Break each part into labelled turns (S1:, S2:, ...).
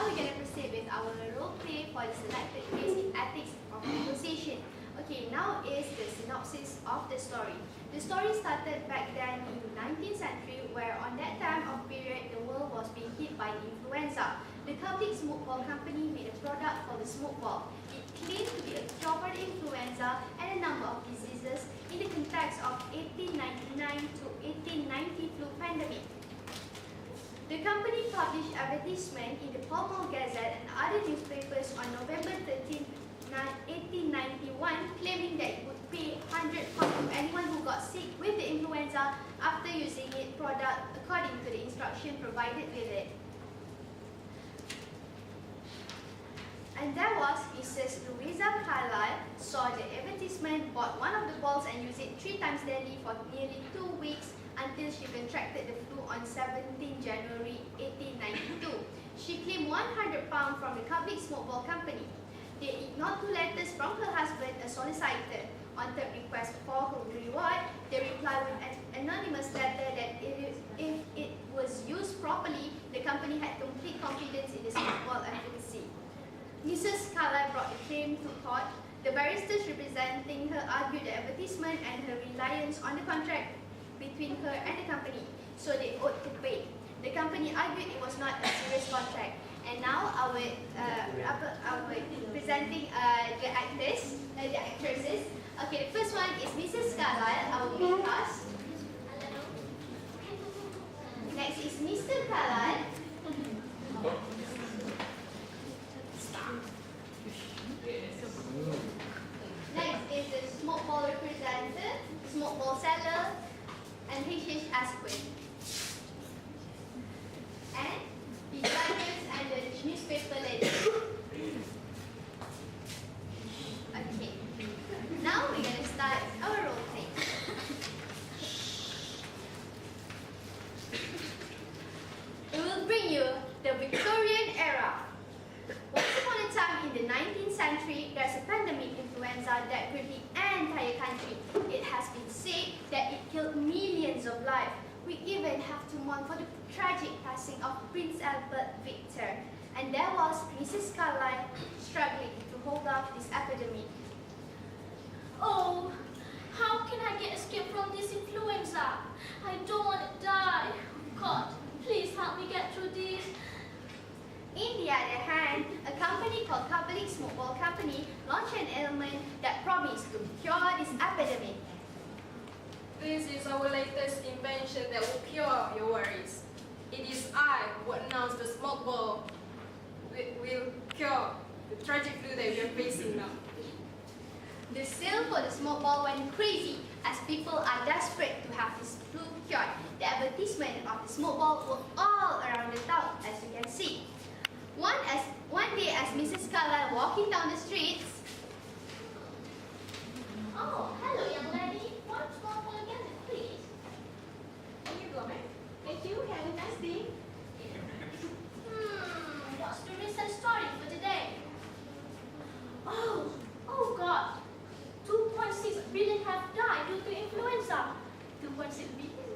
S1: now we're going to proceed with our role play for the selected case in ethics of negotiation. Okay, now is the synopsis of the story. The story started back then in the 19th century, where on that time of period, the world was being hit by the influenza. The public smoke ball company made a product called the smoke ball. It claimed to be a cure for the influenza and a number of diseases in the context of 1899 to 1890 flu pandemic. The company published advertisement in the Pall Mall Gazette and other newspapers on November 13, 1891, claiming that it would pay £100 to anyone who got sick with the influenza after using its product according to the instruction provided with it. And there was Mrs. Louisa Carlyle, saw the advertisement, bought one of the balls and used it 3 times daily for nearly 2 weeks until she contracted the flu on 17 January 1892. She claimed £100 from the public smoke ball company. They ignored 2 letters from her husband, a solicitor. On third request for her reward, they replied with an anonymous letter that if it was used properly, the company had complete confidence in the smoke ball efficacy. Mrs. Carlyle brought the claim to court. The barristers representing her argued the advertisement and her reliance on the contract between her and the company, so they ought to pay. The company argued it was not a serious contract. And now our presenting the actresses. Okay, the first one is Mrs. Carlyle, our main cast. Next is Mr. Carlyle. Next is the smoke ball representative, smoke ball seller, and HH Asquith. And the judges and the newspaper lady. Okay. Now we're going to start our role play. We will bring you the Victorian era. Once upon a time in the 19th century, there's a pandemic influenza that gripped the entire country. It has been said that it killed millions of lives. We even have to mourn for the tragic passing of Prince Albert Victor. And there was Mrs. Carlyle struggling to hold off this epidemic.
S2: Oh, how can I get escape from this influenza? I don't want to die. God, please help me get through this.
S1: In the other hand, a company called Public Smoke Ball Company launched an ailment that promised to cure this epidemic.
S3: This is our latest invention that will cure your worries. It is I who announced the smoke ball will cure the tragic flu that we are facing now.
S1: The sale for the smoke ball went crazy as people are desperate to have this flu cured. The advertisement of the smoke ball were all around the town, as you can see. One day as Mrs. Carlyle walking down the streets.
S2: Oh, hello, young lady. One small ball again, please.
S3: Here you go, ma'am.
S2: Thank you. Have a nice day. What's the recent story for today? Oh God. 2.6 billion have died due to influenza. 2.6 billion?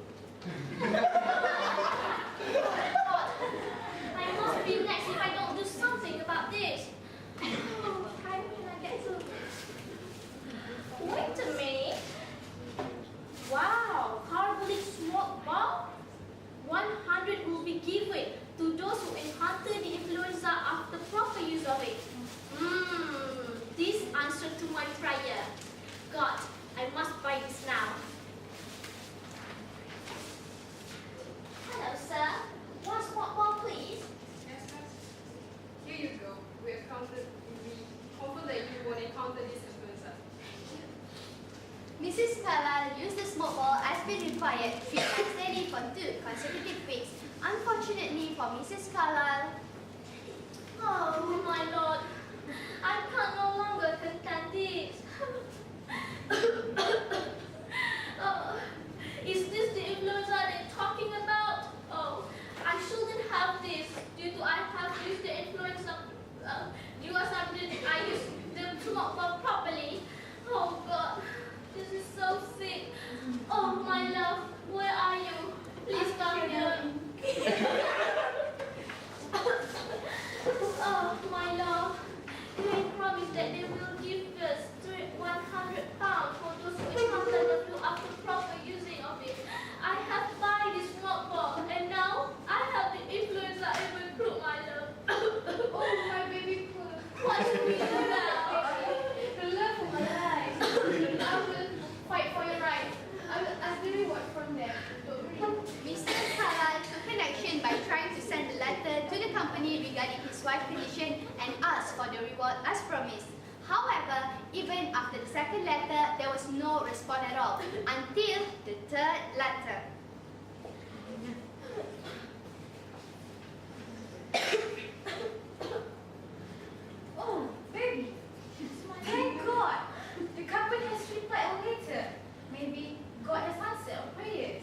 S2: I must be next if I don't do something about this. What time can I get to? Wait a minute. Wow, carbolic smoke ball. 100 will be given to those who encounter the influenza after proper use of it. This answer to my prayer. God, I must buy this now. Hello, sir. One smoke ball, please.
S3: Yes, ma'am. Here you go. We confirm that you won't encounter this influenza.
S1: Mrs. Carlyle used the smoke ball as been required 3 times daily for 2 consecutive weeks. Unfortunately for Mrs. Carlyle,
S2: Oh, my Lord. I can no longer contain this. Is this the influenza they're talking about? Oh, I shouldn't have this due to I have used the influenza. I used the smoke ball properly. Oh God, this is so sick. Oh my love, where are you? Please come here.
S1: for the reward as promised. However, even after the second letter, there was no response at all until the third letter.
S4: Oh, baby. Thank God. The company has replied our letter. Maybe God has answered our prayers.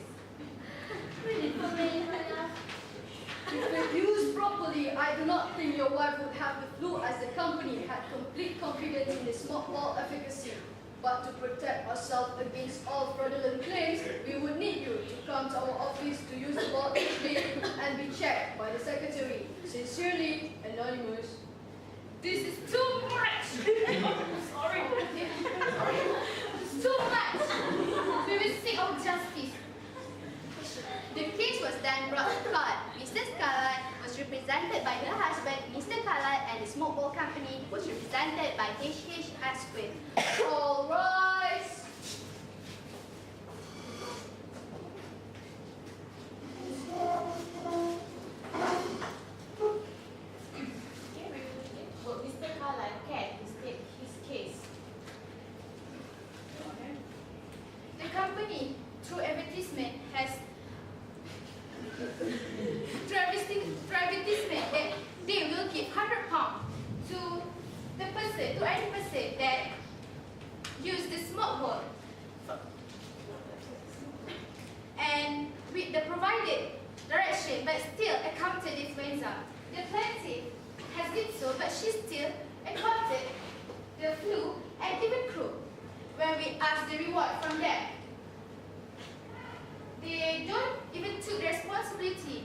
S2: Read it for me, Hannah.
S5: If used properly, I do not think your wife would have the flu, as the company had complete confidence in the smoke ball efficacy. But to protect ourselves against all fraudulent claims, we would need you to come to our office to use the ball each day and be checked by the secretary. Sincerely, Anonymous.
S4: This is too much. Sorry. It's too much. We will seek our justice.
S1: The case was then brought to court. Mrs. Carlyle was represented by her husband, Mr. Carlyle, and the smoke ball company was represented by SHAH Squid.
S5: All rise.
S6: Will Mr. Carlyle care to state his case?
S4: The company, through advertisement, has that they will give £100 to the person, to any person that use the smoke ball. And with the provided direction, but still encountered influenza. The plaintiff has did so, but she still encountered the flu and even croup. When we asked the reward from them, they don't even took the responsibility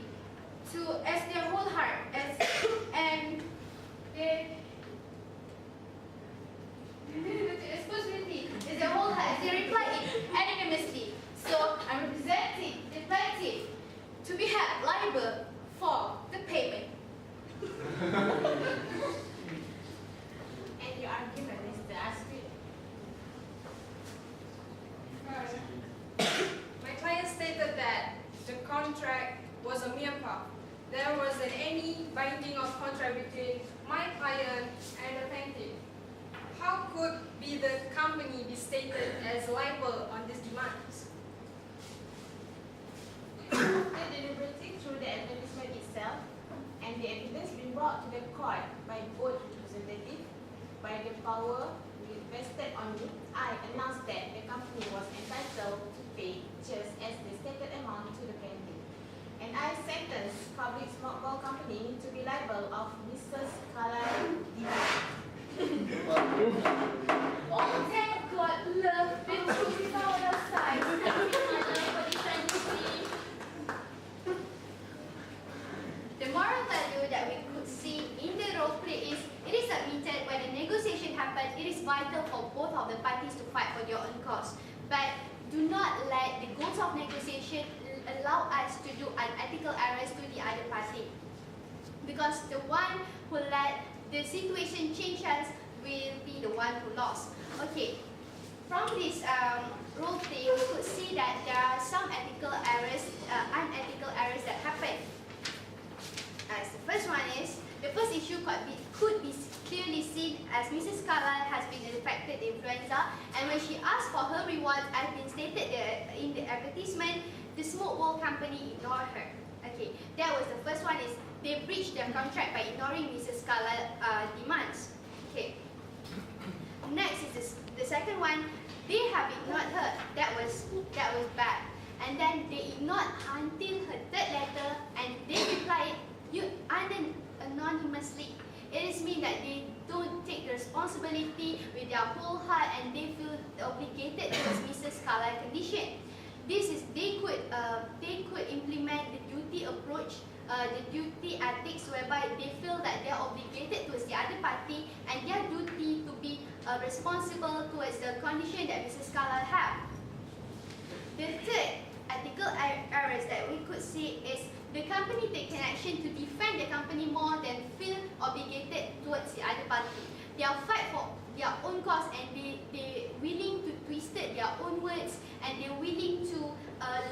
S4: to as their whole heart and they took the responsibility as their whole heart as they replied it anonymously. So I'm representing the plaintiff to be held liable for the payment.
S6: And your argument, Mr. Asquith?
S3: My client stated that the contract was a mere puff. There wasn't any binding of contract between my client and the plaintiff. How could be the company be stated as liable on these demands?
S6: After deliberating through the advertisement itself and the evidence being brought to the court by both representatives, by the power vested on me, I announced that the company was entitled to pay just as the stated amount to the plaintiff. And I sentenced Public Smoke Ball Company to be liable of Mrs. Carlyle
S4: Oh, thank God, love, the truth is on our side.
S1: The moral value that we could see in the role play is it is admitted when a negotiation happens, it is vital for both of the parties to fight for their own cause. But do not let the goals of negotiation allow us to do unethical errors to the other party. Because the one who let the situation change hands will be the one who lost. Okay, from this role play, we could see that there are some ethical errors, unethical errors that happen. As the first one is, the first issue could be clearly seen as Mrs. Carlyle has been affected influenza, and when she asked for her reward, as been stated in the advertisement, the smoke ball company ignored her. Okay, that was the first one, is they breached their contract by ignoring Mrs. Carlyle's demands. Okay. Next is the second one, they have ignored her. That was bad. And then they ignored until her third letter, and they replied anonymously. It is mean that they don't take the responsibility with their whole heart, and they feel obligated towards Mrs. Carlyle's condition. This is they could implement the duty approach, the duty ethics, whereby they feel that they are obligated towards the other party and their duty to be responsible towards the condition that Mrs. Carlyle have. The third ethical errors that we could see is the company taking action to defend the company more than feel obligated towards the other party. They are fight for their own cause, and they willing to twist their own words, and they're willing to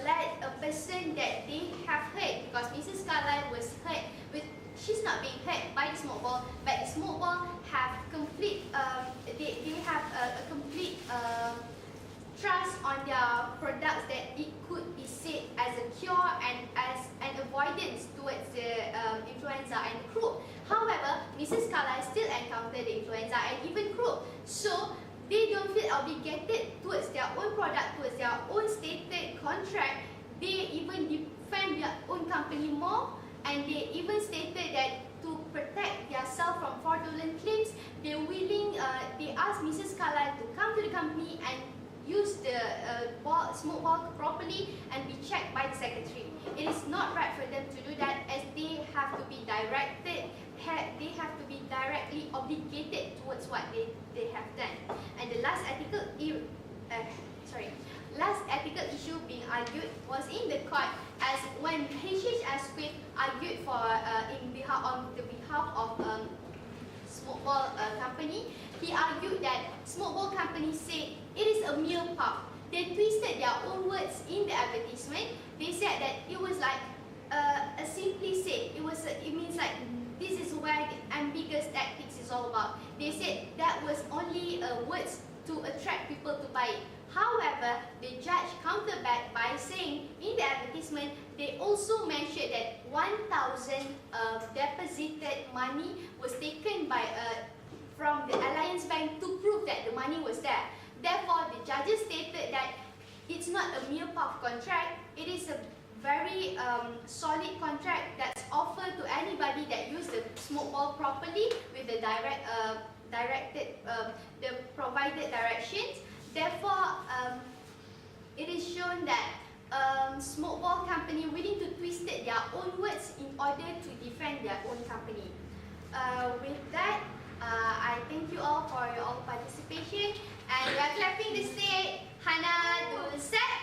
S1: let a person that they have hurt, because Mrs. Carlyle was hurt, but she's not being hurt by the smoke ball, but the Smoke Ball have complete, they have a complete trust on their products that it could be said as a cure and as an avoidance towards the influenza and croup. However, Mrs. Carlyle still encountered the influenza and even croup. So they don't feel obligated towards their own product, towards their own stated contract. They even defend their own company more, and they even stated that to protect themselves from fraudulent claims, they're willing, they asked Mrs. Carlyle to come to the company and use the smoke ball properly and be checked by the secretary. It is not right for them to do that, as they have to be directed, they have to be directly obligated towards what they have done. And the last last ethical issue being argued was in the court, as when SHAH argued for on the behalf of smoke ball company, he argued that smoke ball company said it is a mere puff. They twisted their own words in the advertisement. They said that it was like a simply said. It means like this is where the ambiguous tactics is all about. They said that was only words to attract people to buy it. However, the judge countered back by saying in the advertisement they also mentioned that 1,000 deposited money was taken by from the Alliance Bank to prove that the money was there. Therefore, the judges stated that it's not a mere puff contract. It is a very solid contract that's offered to anybody that use the smoke ball properly with the the provided directions. Therefore, it is shown that smoke ball company willing to twist their own words in order to defend their own company. With that, I thank you all for your all participation, and we are clapping the stage. Hana, Dul, Set.